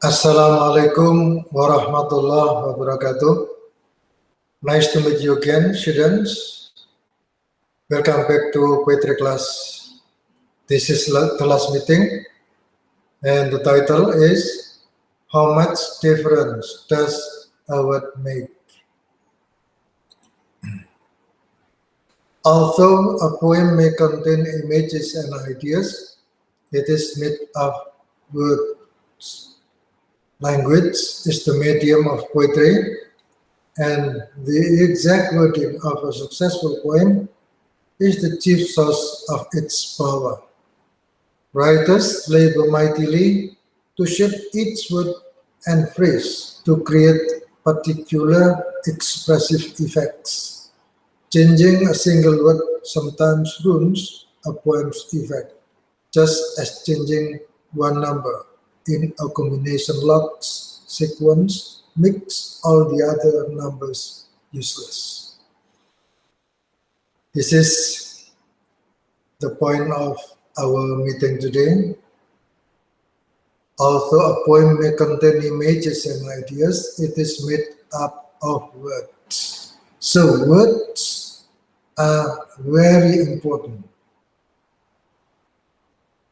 Assalamualaikum warahmatullahi wabarakatuh. Nice to meet you again, students. Welcome back to poetry class. This is the last meeting, and the title is How Much Difference Does a Word Make? Although a poem may contain images and ideas, it is made of words. Language is the medium of poetry, and the exact wording of a successful poem is the chief source of its power. Writers labor mightily to shape each word and phrase to create particular expressive effects. Changing a single word sometimes ruins a poem's effect, just as changing one number in a combination lock sequence makes all the other numbers useless. This is the point of our meeting today. Although a poem may contain images and ideas, it is made up of words. So words are very important.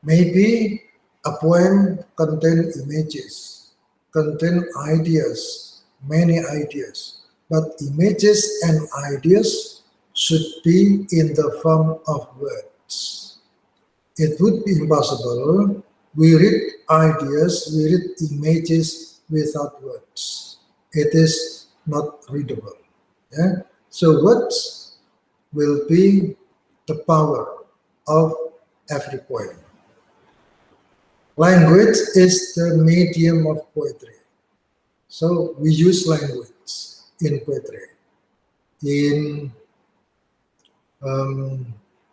Maybe a poem contains images, contains ideas, many ideas, but images and ideas should be in the form of words. It would be impossible. We read ideas, we read images without words. It is not readable. Yeah? So words will be the power of every poem. Language is the medium of poetry. So we use language in poetry. In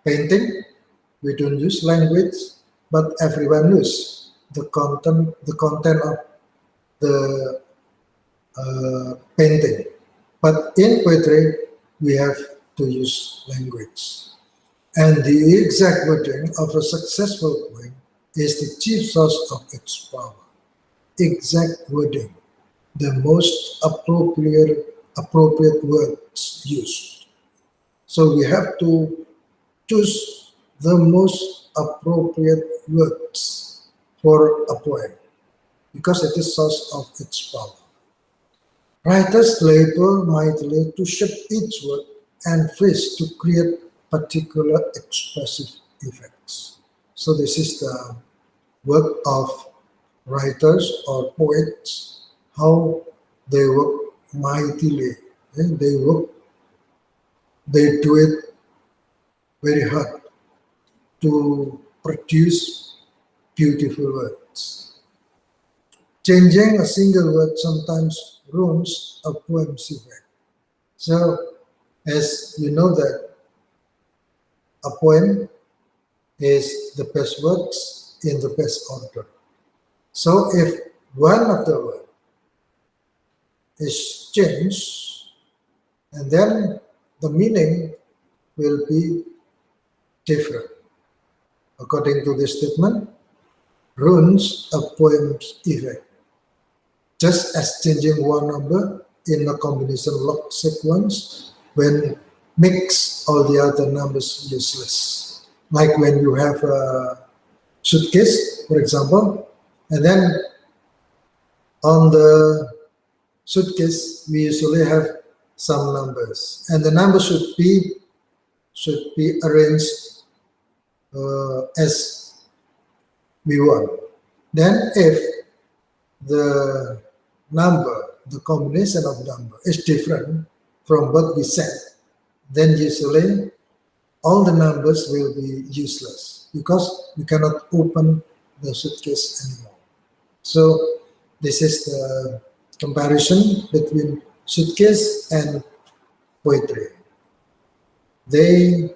painting, we don't use language, but everyone uses the content of the painting. But in poetry, we have to use language. And the exact wording of a successful poem is the chief source of its power. Exact wording, the most appropriate words used. So we have to choose the most appropriate words for a poem because it is source of its power. Writers labor mightily to shape each word and phrase to create particular expressive effects. So this is the work of writers or poets, how they work mightily. And they do it very hard to produce beautiful words. Changing a single word sometimes ruins a poem's effect. So, as you know that a poem is the best words in the best order. So if one of the words is changed, and then the meaning will be different. According to this statement, ruins a poem's effect. Just as changing one number in a combination lock sequence when makes all the other numbers useless. Like when you have a suitcase, for example, and then on the suitcase we usually have some numbers, and the numbers should be arranged as we want. Then if the combination of number is different from what we said, then usually all the numbers will be useless because we cannot open the suitcase anymore. So this is the comparison between suitcase and poetry. The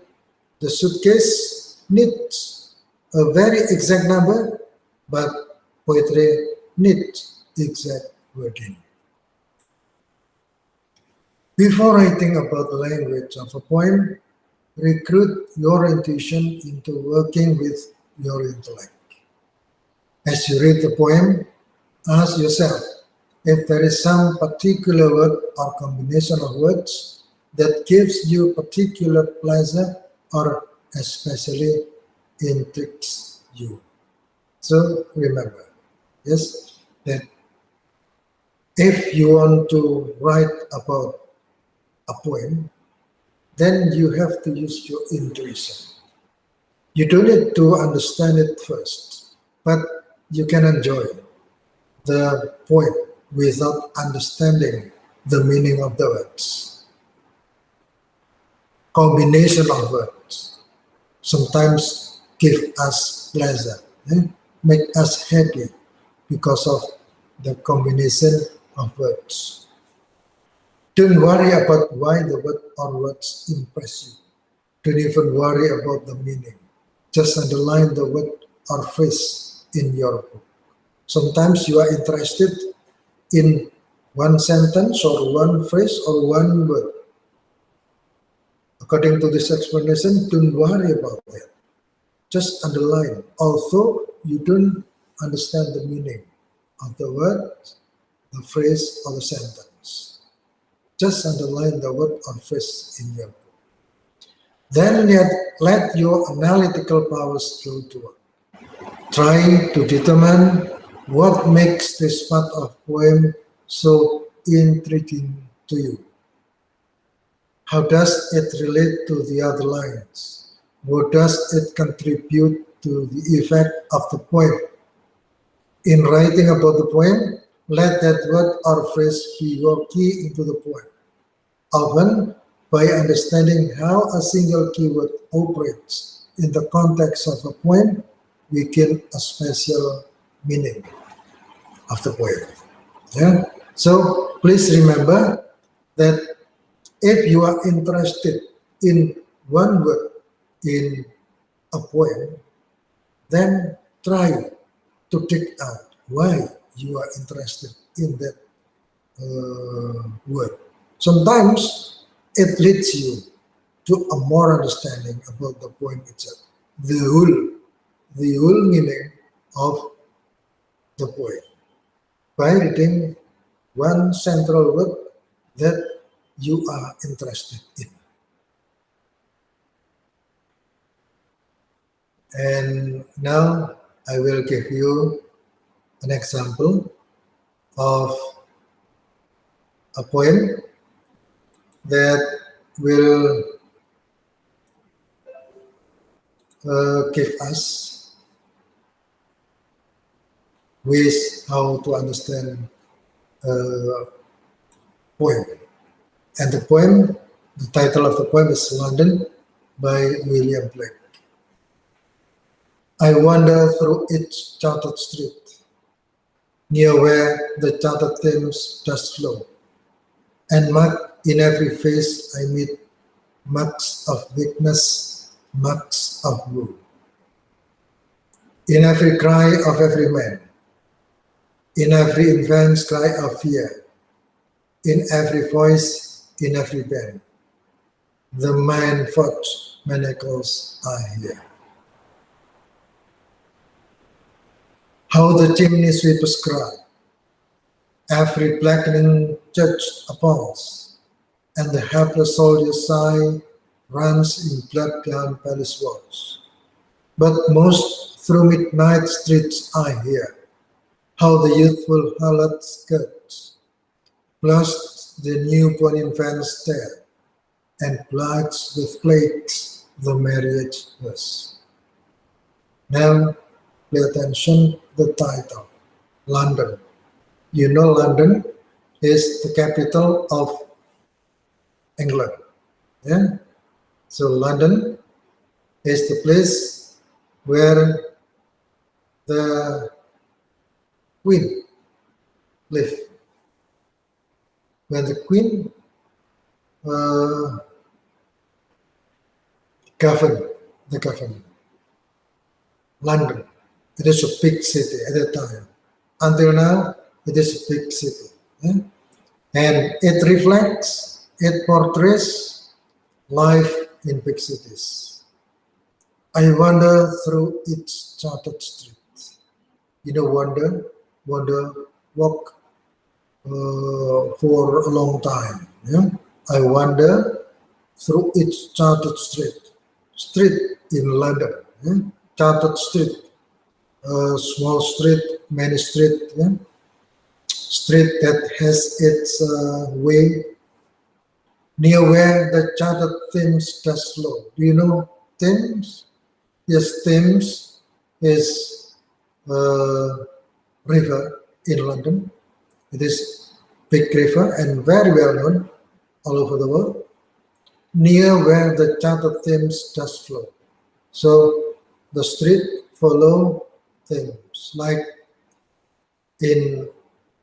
suitcase needs a very exact number, but poetry needs exact wording. Before writing about the language of a poem, recruit your intuition into working with your intellect. As you read the poem, Ask yourself if there is some particular word or combination of words that gives you particular pleasure or especially intrigues you. So remember, yes, that if you want to write about a poem, then you have to use your intuition. You don't need to understand it first, but you can enjoy the poem without understanding the meaning of the words. Combination of words sometimes give us pleasure, make us happy because of the combination of words. Don't worry about why the word or words impress you. Don't even worry about the meaning. Just underline the word or phrase in your book. Sometimes you are interested in one sentence or one phrase or one word. According to this explanation, don't worry about that. Just underline, although you don't understand the meaning of the word, the phrase, or the sentence. Just underline the word or phrase in your book. Then let your analytical powers go to work. Try to determine what makes this part of poem so intriguing to you. How does it relate to the other lines? What does it contribute to the effect of the poem? In writing about the poem, let that word or phrase be your key into the poem. Often, by understanding how a single keyword operates in the context of a poem, we gain a special meaning of the poem. Yeah? So please remember that if you are interested in one word in a poem, then try to dig out why you are interested in that word. Sometimes it leads you to a more understanding about the poem itself, the whole meaning of the poem, by reading one central word that you are interested in. And now I will give you an example of a poem that will give us ways how to understand a poem. And the title of the poem is London by William Blake. I wander through its chartered street, near where the chartered Thames does flow, and mark in every face I meet marks of weakness, marks of woe. In every cry of every man, in every infant's cry of fear, in every voice, in every band, the man-forged manacles are here. How the chimney sweepers cry, every blackening church appalls, and the helpless soldier's sigh runs in blood-bound palace walls. But most through midnight streets I hear, how the youthful harlot skirts, plus the newborn infants stare, and plights with plagues the marriage verse. Now, pay attention to the title, London. You know London is the capital of England. Yeah? So London is the place where the Queen lived. When the Queen governed the government. London, it is a big city at that time. Until now, it is a big city. Yeah? And it reflects, it portrays life in big cities. I wander through its chartered streets. You know, wander walk for a long time. Yeah? I wander through each charted street in London. Yeah? Charted street, small street, many street, yeah? Street that has its way near where the charted Thames does flow. Do you know Thames? Yes, Thames is a river in London. It is big river and very well known all over the world, near where the charted Thames does flow. So the street follow Thames, like in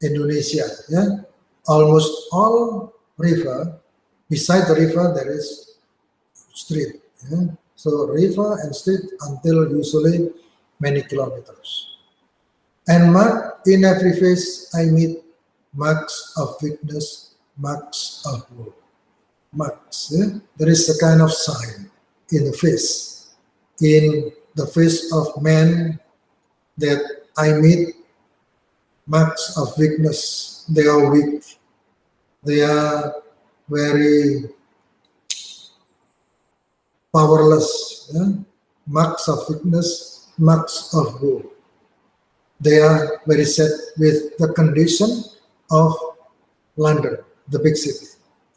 Indonesia, yeah, almost all river, beside the river there is street. Yeah? So river and street until usually many kilometers. And mark in every face I meet marks of weakness, marks of woe. Marks. Yeah? There is a kind of sign in the face. In the face of man that I meet marks of weakness. They are weak. They are very powerless. Yeah? Marks of weakness, marks of woe. They are very sad with the condition of London, the big city.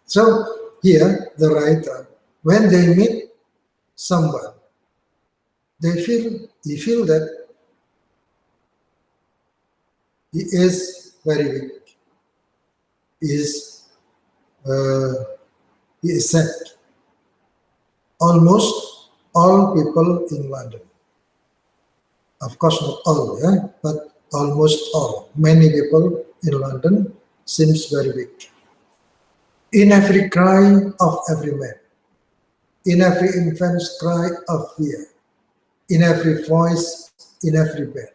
So here, the writer, when they meet someone, he feel that he is very weak. He is sad. Almost all people in London, of course not all, yeah, but almost all, many people in London seems very weak. In every cry of every man, in every infant's cry of fear, in every voice, in every bed,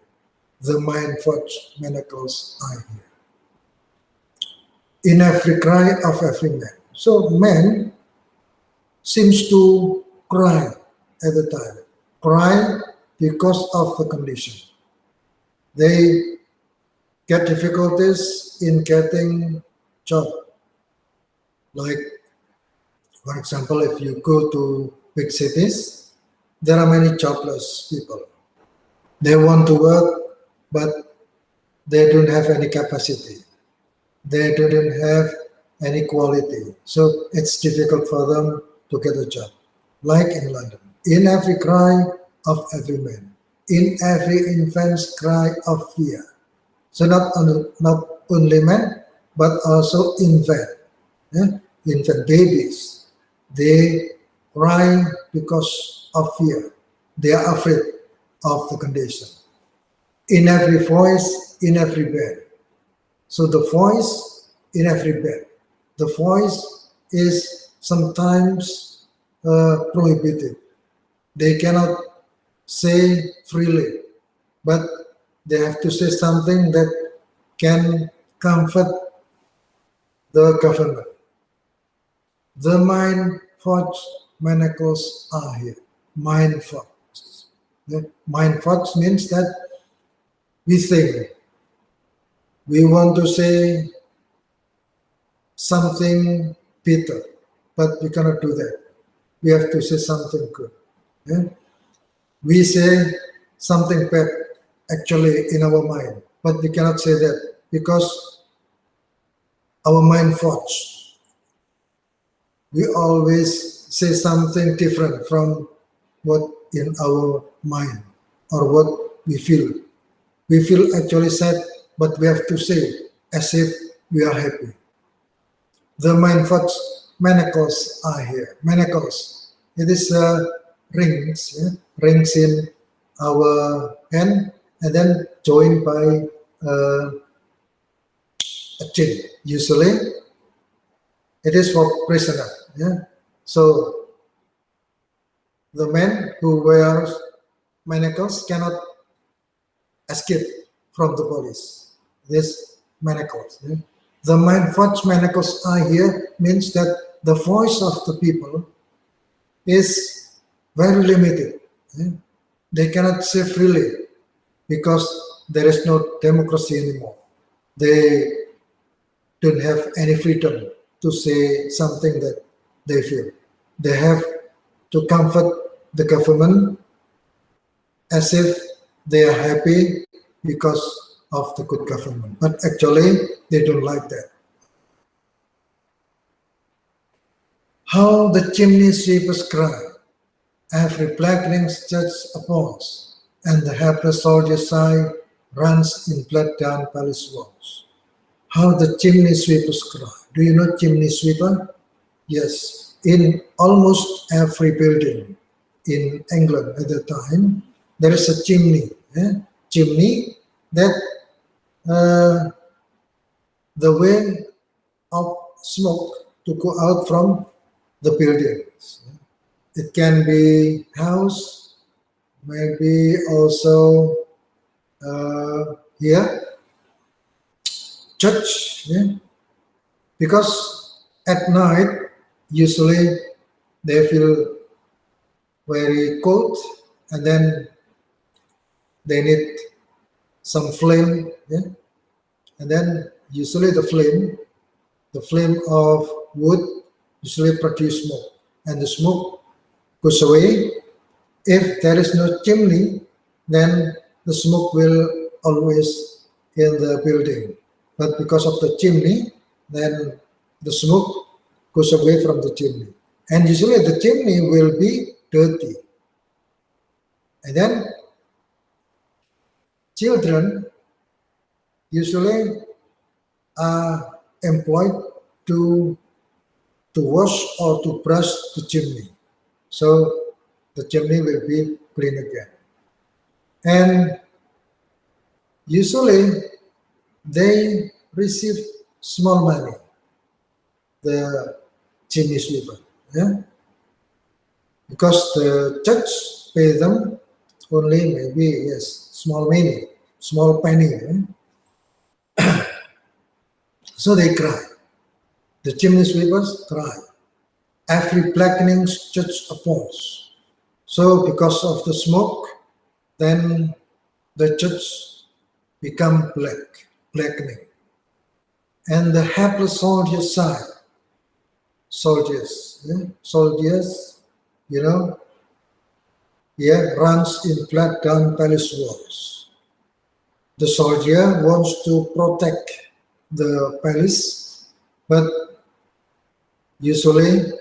the mind-forged manacles are here. In every cry of every man. So man seems to cry at the time. Cry because of the condition. They get difficulties in getting job. Like, for example, if you go to big cities, there are many jobless people. They want to work, but they don't have any capacity. They don't have any quality. So it's difficult for them to get a job. Like in London, in every cry of every man, in every infant's cry of fear. So not only men, but also infant, yeah? Infant babies. They cry because of fear. They are afraid of the condition. In every voice, in every bed. So the voice in every bed. The voice is sometimes prohibited. They cannot say freely, but they have to say something that can comfort the government. The mind-forged manacles are here. Mind-forged. Yeah? Mind-forged means that we think, we want to say something bitter, but we cannot do that. We have to say something good. Yeah? We say something bad actually in our mind, but we cannot say that because our mind forged. We always say something different from what in our mind or what we feel. We feel actually sad, but we have to say as if we are happy. The mind forged manacles are here. Manacles. It is rings, yeah? Rings in our hand, and then joined by a chain. Usually, it is for prisoner. Yeah. So the man who wears manacles cannot escape from the police. This manacles. Yeah? The mind-forged manacles are here means that the voice of the people is very limited. Yeah? They cannot say freely because there is no democracy anymore. they don't have any freedom to say something that they feel. They have to comfort the government as if they are happy because of the good government. But actually, they don't like that. How the chimney sweepers cry, every blackening judge applause, and the helpless soldier sigh runs in blood down palace walls. How the chimney sweepers cry. Do you know chimney sweeper? Yes, in almost every building in England at the time, there is a chimney. Chimney that the way of smoke to go out from the buildings. It can be house, maybe also here, church, because at night usually they feel very cold and then they need some flame, and then usually the flame of wood usually produce smoke, and the smoke goes away. If there is no chimney, then the smoke will always in the building. But because of the chimney, then the smoke goes away from the chimney. And usually the chimney will be dirty. And then children usually are employed to wash or to brush the chimney. So the chimney will be clean again. And usually they receive small money, the chimney sweeper, because the church pay them only maybe small money, small penny. So they cry. The chimney sweepers cry. Every blackening church applause. So because of the smoke, then the church become blackening. And the helpless soldiers sigh. Soldiers, runs in blood down palace walls. The soldier wants to protect the palace, but usually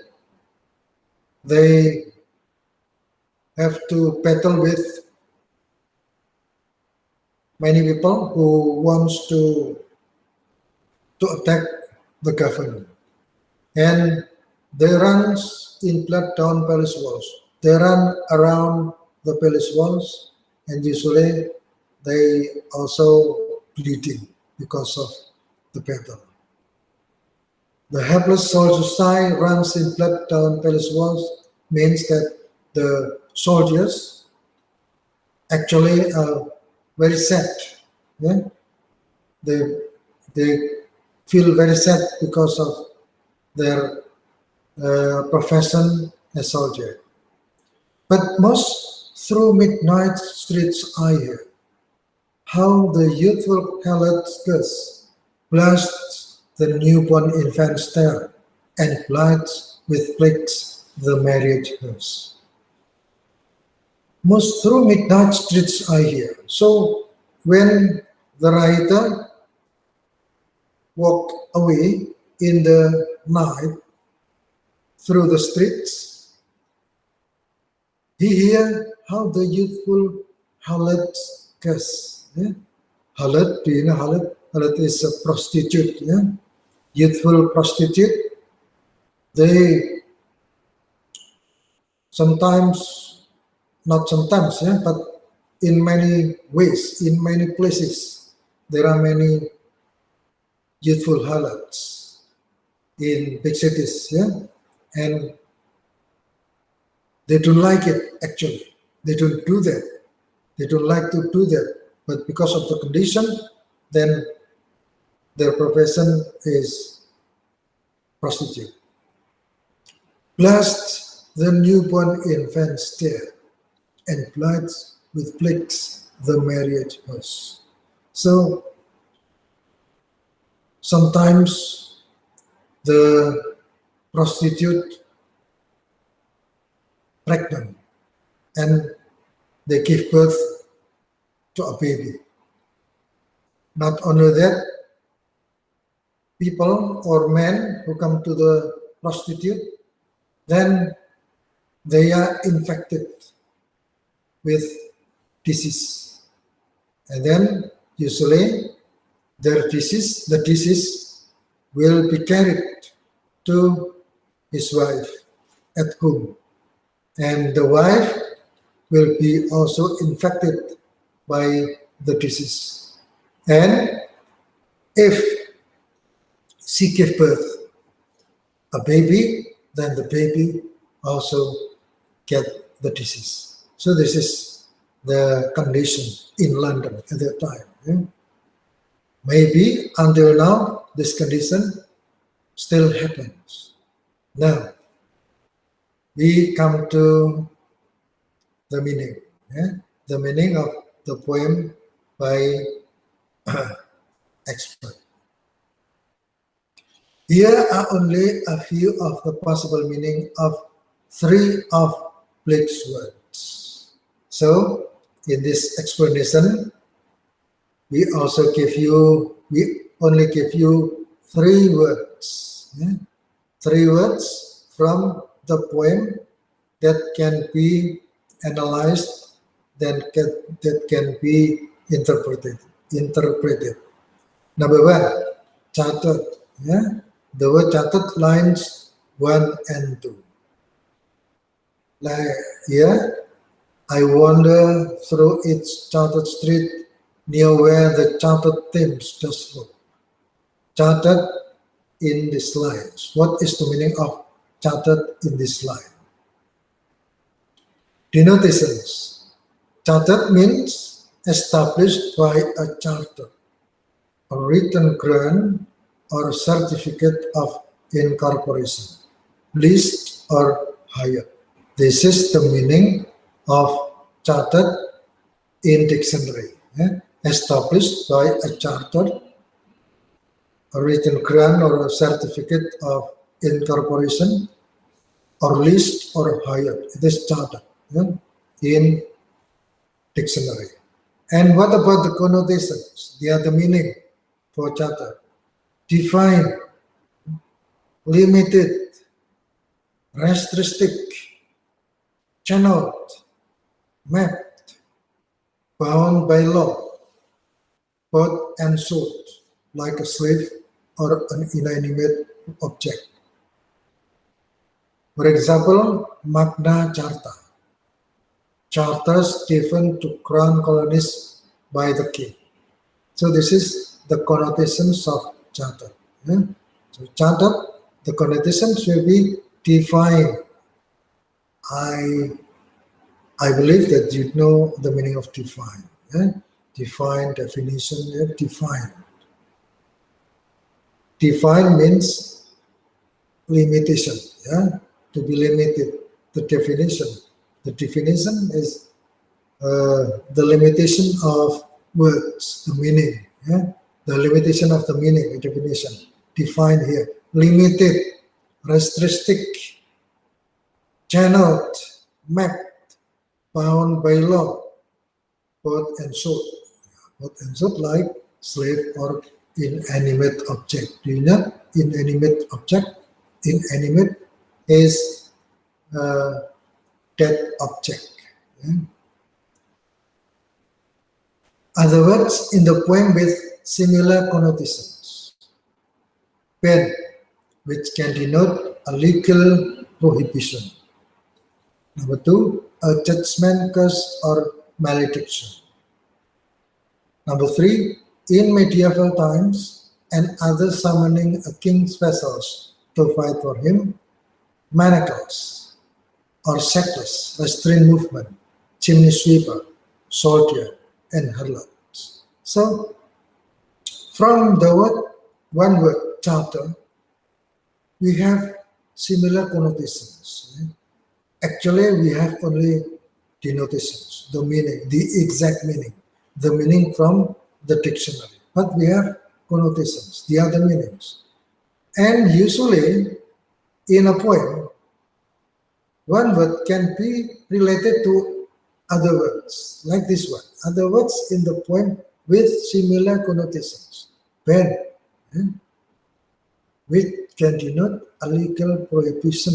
they have to battle with many people who wants to attack the government. And they run in blood down palace walls. They run around the palace walls, and usually they also bleeding because of the battle. The helpless soldier sigh runs in blood down palace walls means that the soldiers actually are very sad. They feel very sad because of their profession as soldier. But most through midnight streets I hear how the youthful harlot curse blasts the newborn infant's terror and blights with plagues the marriage hearse. Most through midnight streets I hear. So when the writer walked away in the night through the streets, he hear how the youthful harlot curse. Harlot, do you know harlot? Harlot is a prostitute. Youthful prostitute. They sometimes, not sometimes, but in many ways, in many places, there are many youthful harlots in big cities, and they don't like it actually. They don't do that. They don't like to do that. But because of the condition, then their profession is prostitute. Blessed the newborn infant's tear, and blights with plagues the marriage hearse. So Sometimes the prostitute pregnant and they give birth to a baby. Not only that, people or men who come to the prostitute, then they are infected with disease. And then usually the disease will be carried to his wife at home. And the wife will be also infected by the disease. And if she gives birth a baby, then the baby also get the disease. So this is the condition in London at that time. Yeah? Maybe until now, this condition still happens. Now, we come to the meaning. Yeah? The meaning of the poem by expert. Here are only a few of the possible meaning of three of Blake's words. So, in this explanation, we only give you three words. Yeah? Three words from the poem that can be analyzed, that can be interpreted. Number one, catat. Yeah? The word catat lines 1 and 2. Like here, I wander through its charted street near where the charted Thames does flow. Charted in these lines. What is the meaning of charted in this line? Denotations. Chartered means established by a charter, a written grant or certificate of incorporation, leased or hired. This is the meaning of chartered in dictionary. Established by a charter, a written grant or a certificate of incorporation, or leased or hired. It is chartered in dictionary. And what about the connotations? The other meaning for charter? Defined, limited, restricted, channeled, mapped, bound by law, bought and sold, like a slave or an inanimate object. For example, Magna Carta, charters given to crown colonies by the king. So this is the connotations of charter. Yeah? So charter, the connotations will be defined. I believe that you know the meaning of define. Yeah? Define, definition, yeah? Define. Define means limitation, yeah? To be limited. The definition is the limitation of words, the meaning, yeah? The limitation of the meaning, the definition, defined here. Limited, restricted, channeled, mapped, bound by law, bought and sold. Bought and sold like slave or inanimate object. Do you know inanimate object? Inanimate is dead object. Yeah? Other words in the poem with similar connotations. Ban, which can denote a legal prohibition. Number two, a judgment, curse, or malediction. Number three, in medieval times, and others summoning a king's vassals to fight for him, manacles, or sackless, restrained movement, chimney sweeper, soldier, and harlot. So, from the one word, charter, we have similar connotations. Actually, we have only denotations, the meaning, the exact meaning, the meaning from the dictionary. But we have connotations, the other meanings. And usually, in a poem, one word can be related to other words, like this one. Other words in the poem with similar connotations. Ban, which can denote a legal prohibition,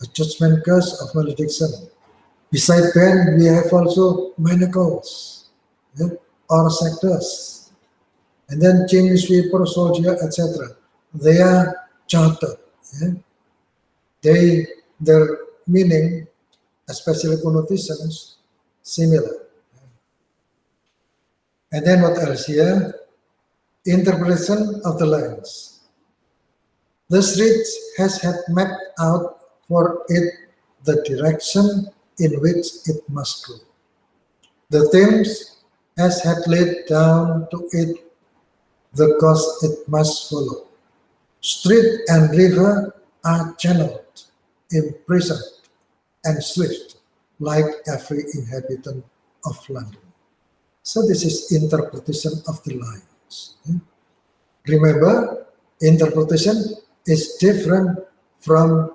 a judgment curse of malediction. Beside ban, we have also manacles, or sectors, and then chimney sweeper, soldier, etc. They are chartered. Their meaning, especially connotations, similar. And then what else here? Interpretation of the lines. The street has had mapped out for it the direction in which it must go. The Thames has had laid down to it the course it must follow. Street and river are channeled, imprisoned, and swift, like every inhabitant of London. So this is interpretation of the lines. Remember, interpretation is different from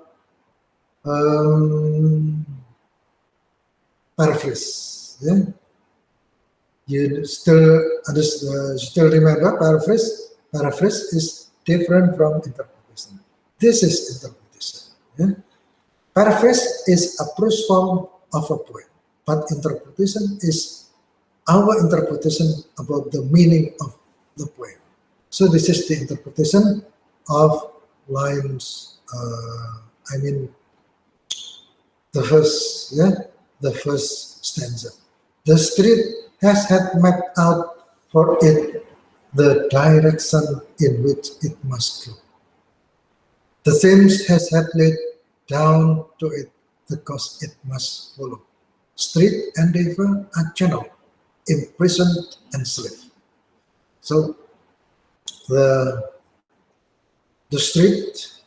paraphrase. You still remember paraphrase? Paraphrase is different from interpretation. This is interpretation. Paraphrase is a prose form of a poem, but interpretation is our interpretation about the meaning of the poem. So this is the interpretation of lines. The first stanza. The street has had mapped out for it the direction in which it must go. The Thames has had laid down to it the course it must follow. Street and river are channeled, imprisoned, and slave. So the street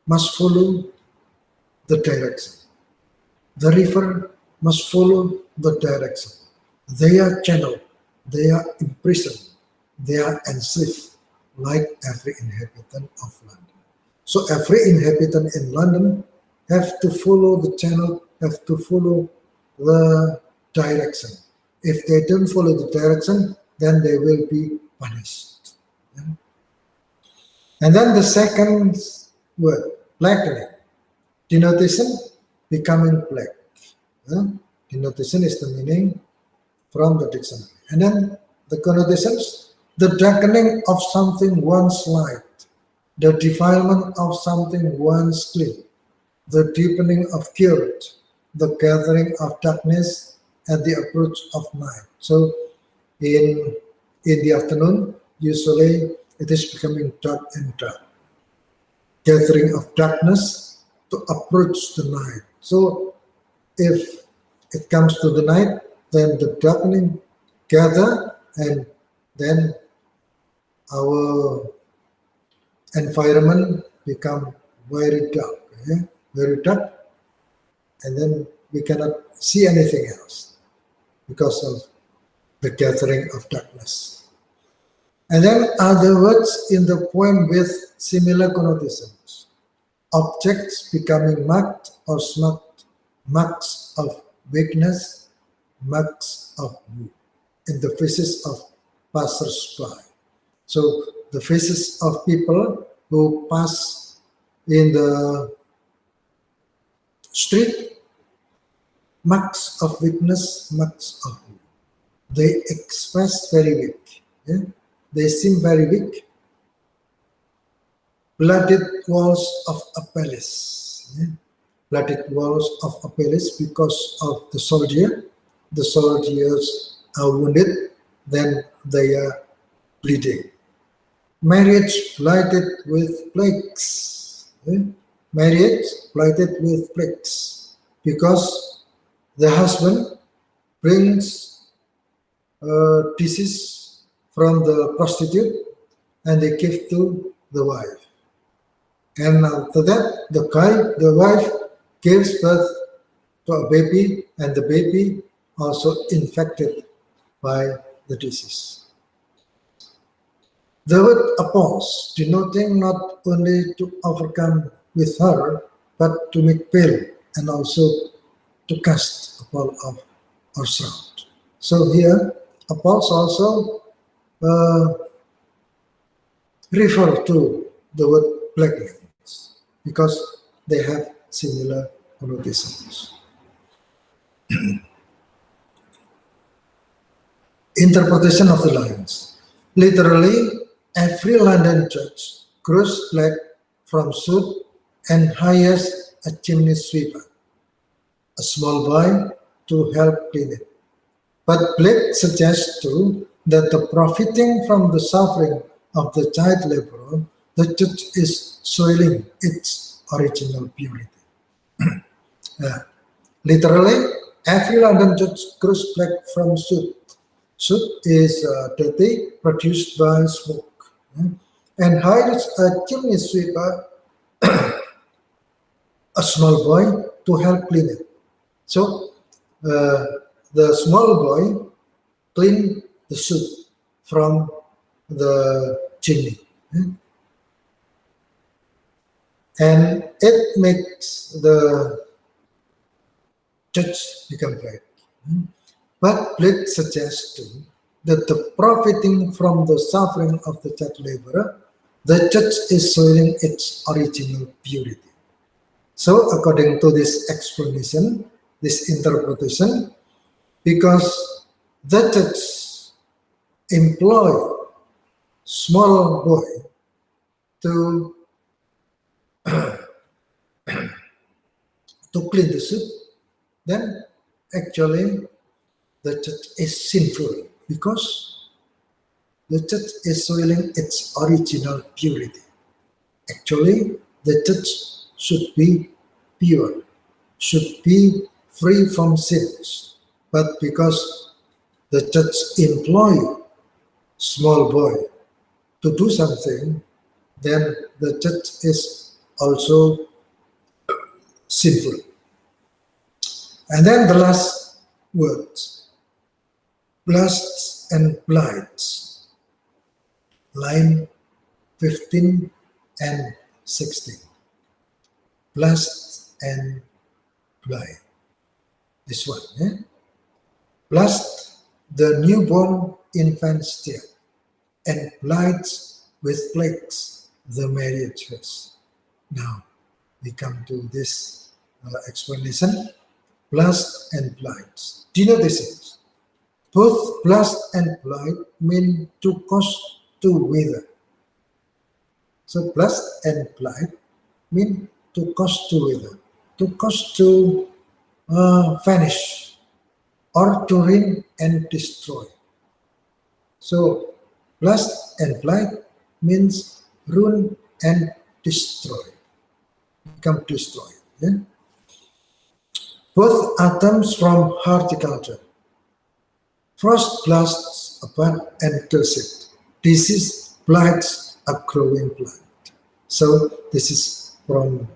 must follow the direction. The river must follow the direction. They are channeled, they are imprisoned, they are enslaved, like every inhabitant of London. So every inhabitant in London have to follow the channel, have to follow the direction. If they don't follow the direction, then they will be punished. And then the second word, blackening. Denotation, becoming black. Denotation is the meaning from the dictionary. And then the connotations, the darkening of something once light, the defilement of something once clean, the deepening of guilt, the gathering of darkness, and the approach of night. So in the afternoon, usually it is becoming dark and dark. Gathering of darkness to approach the night. So if it comes to the night, then the darkening gather, and then our environment become very dark, very dark, and then we cannot see anything else because of the gathering of darkness. And then other words in the poem with similar connotations. Objects becoming marked or smoked, marks of weakness, marks of woe, in the faces of passers-by. So the faces of people who pass in the street, marks of weakness, marks of woe. They express very weak. They seem very weak. Blooded walls of a palace. Blooded walls of a palace because of the soldier. The soldiers are wounded, then they are bleeding. Marriage blighted with plagues. Marriage blighted with plagues because the husband brings disease from the prostitute and they give to the wife. And after that, the wife gives birth to a baby, and the baby also infected by the disease. The word oppose, denoting not only to overcome with her, but to make pale and also to cast upon of or shroud. So here, oppose also refer to the word blackness because they have similar connotations. Interpretation of the lines. Literally, every London church grows black from soot and hires a chimney sweeper, a small boy, to help clean it. But Blake suggests too that the profiting from the suffering of the child laborer, the church is soiling its original purity. Uh, Literally, every London church grows black from soot. Soot is dirty produced by smoke, and hires a chimney sweeper, a small boy, to help clean it. So uh, the small boy clean the soot from the chimney, and it makes the church become black. But Blake suggests too that the profiting from the suffering of the child laborer, the church is soiling its original purity. So according to this explanation, this interpretation, because the church employ small boy to clean the soup, then actually the church is sinful because the church is soiling its original purity. Actually, the church should be pure, should be free from sins. But because the church employ small boy to do something, then the church is also sinful. And then the last words, blessed and blights, line 15 and 16. Blessed and blight. This one, blessed the newborn infant's tear, and blights with plagues the marriage church. Now we come to this explanation. Blessed and blights. Denotations. Both blessed and blight mean to cause to wither. So blessed and blight mean to cause to wither, to cause to vanish, or to ruin and destroy. So blessed and blight means ruin and destroy, become destroyed. Yeah? Both are terms from horticulture. Frost blasts a bud and kills it. Disease blights a growing plant. So this is from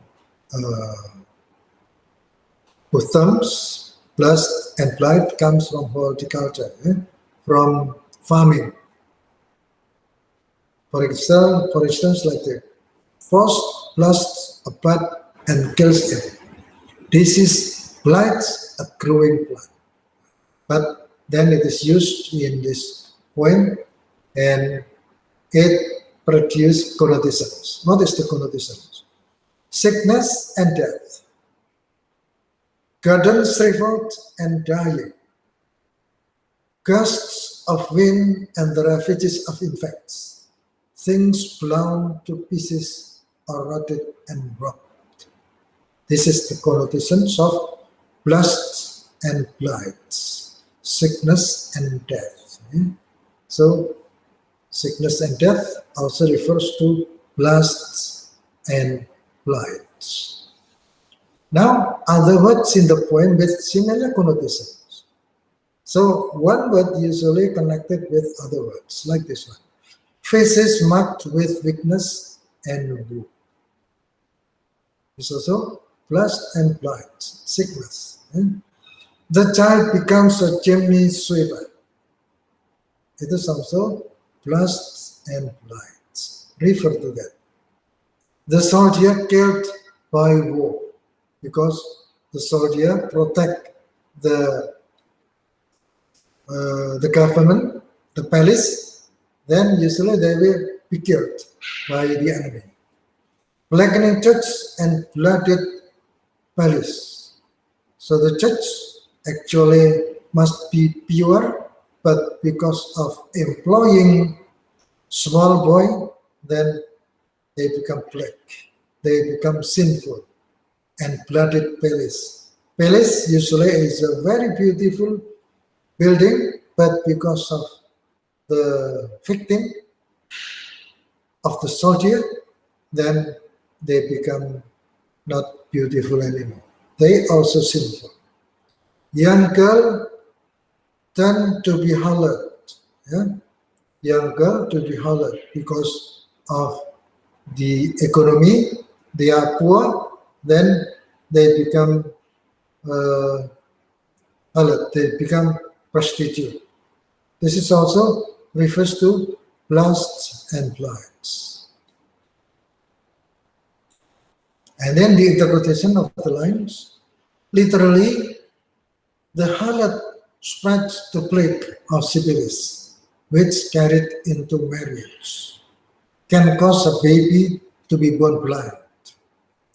both terms. Blast and blight comes from horticulture, from farming. For instance, like the frost blasts a bud and kills it. Disease blights a growing plant. But then it is used in this poem and it produces connotations. What is the connotations? Sickness and death, gardens shriveled and dying, gusts of wind and the ravages of insects, things blown to pieces or rotted and rocked. This is the connotations of blasts and blights, sickness and death. So sickness and death also refers to blasts and blights. Now, other words in the poem with similar connotations. So one word usually connected with other words, like this one. Faces marked with weakness and woe. It's also blast and blight, sickness. The child becomes a chimney sweeper. It is also blast and flights. Refer to that. The soldier killed by war, because the soldier protect the government, the palace, then usually they will be killed by the enemy. Blackening church and flooded palace. So the church actually must be pure, but because of employing small boy, then they become black. They become sinful. And flooded palace. Palace usually is a very beautiful building, but because of the victim of the soldier, then they become not beautiful anymore. They also sinful. Young girl tend to be hollered. Yeah? Young girl to be hollered because of the economy. They are poor, then they become harlot. They become prostitute. This is also refers to lusts and flights. And then the interpretation of the lines. Literally, the harlot spreads the plague of syphilis, which carried into marriage, can cause a baby to be born blind.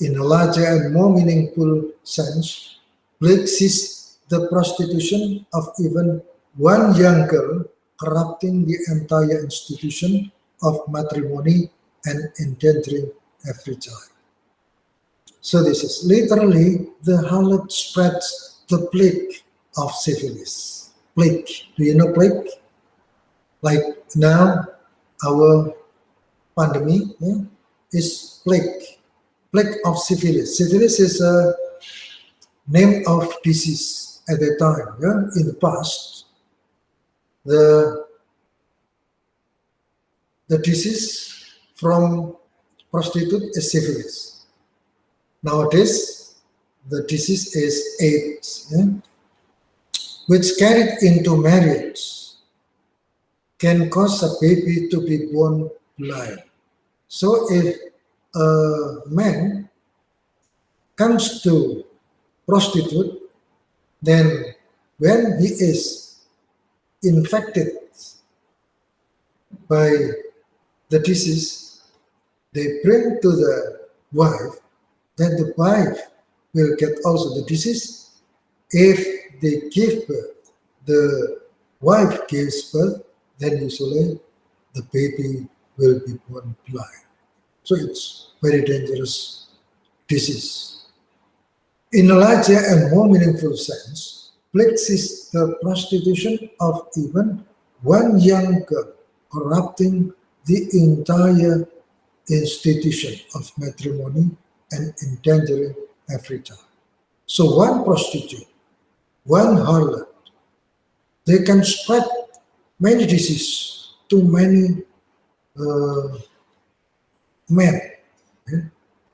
In a larger and more meaningful sense, plague sees the prostitution of even one young girl, corrupting the entire institution of matrimony and endangering every child. So this is literally the harlot spreads the plague of syphilis. Plague. Do you know plague? Like now, our pandemic is plague. Plague of syphilis. Syphilis is a name of disease at the time. Yeah? In the past, the disease from prostitute is syphilis. Nowadays, the disease is AIDS, which carried into marriage can cause a baby to be born blind. So if a man comes to prostitute, then when he is infected by the disease, they bring to the wife, then the wife will get also the disease. If they give birth, the wife gives birth, then usually the baby will be born blind. So it's very dangerous disease. In a larger and more meaningful sense, plague is the prostitution of even one young girl, corrupting the entire institution of matrimony and endangering every child. So one prostitute, one harlot, they can spread many diseases to many men.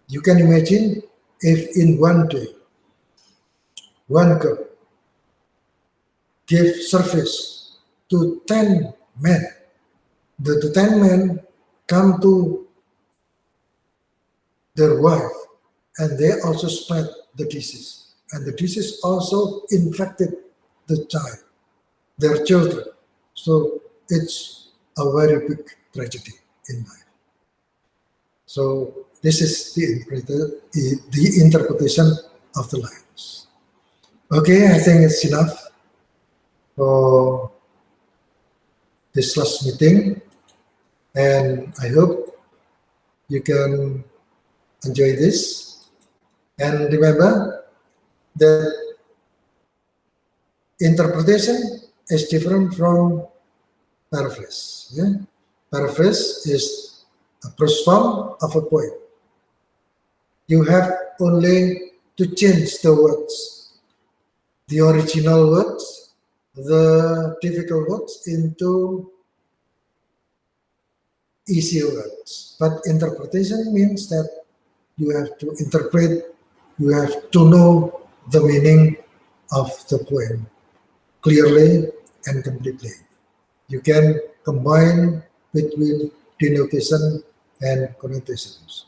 You can imagine if in one day, one girl gave service to 10 men. The 10 men come to their wife and they also spread the disease. And the disease also infected the child, their children. So it's a very big tragedy in life. So this is the interpretation of the lines. Okay, I think it's enough for this last meeting. And I hope you can enjoy this. And remember that interpretation is different from paraphrase. Yeah? Paraphrase is a prose form of a poem. You have only to change the words, the original words, the difficult words into easier words. But interpretation means that you have to interpret, you have to know the meaning of the poem clearly and completely. You can combine between denotation, and connotations.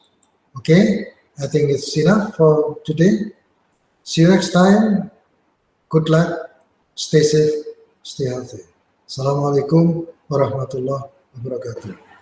Okay, I think it's enough for today. See you next time. Good luck. Stay safe. Stay healthy. Assalamualaikum warahmatullahi wabarakatuh.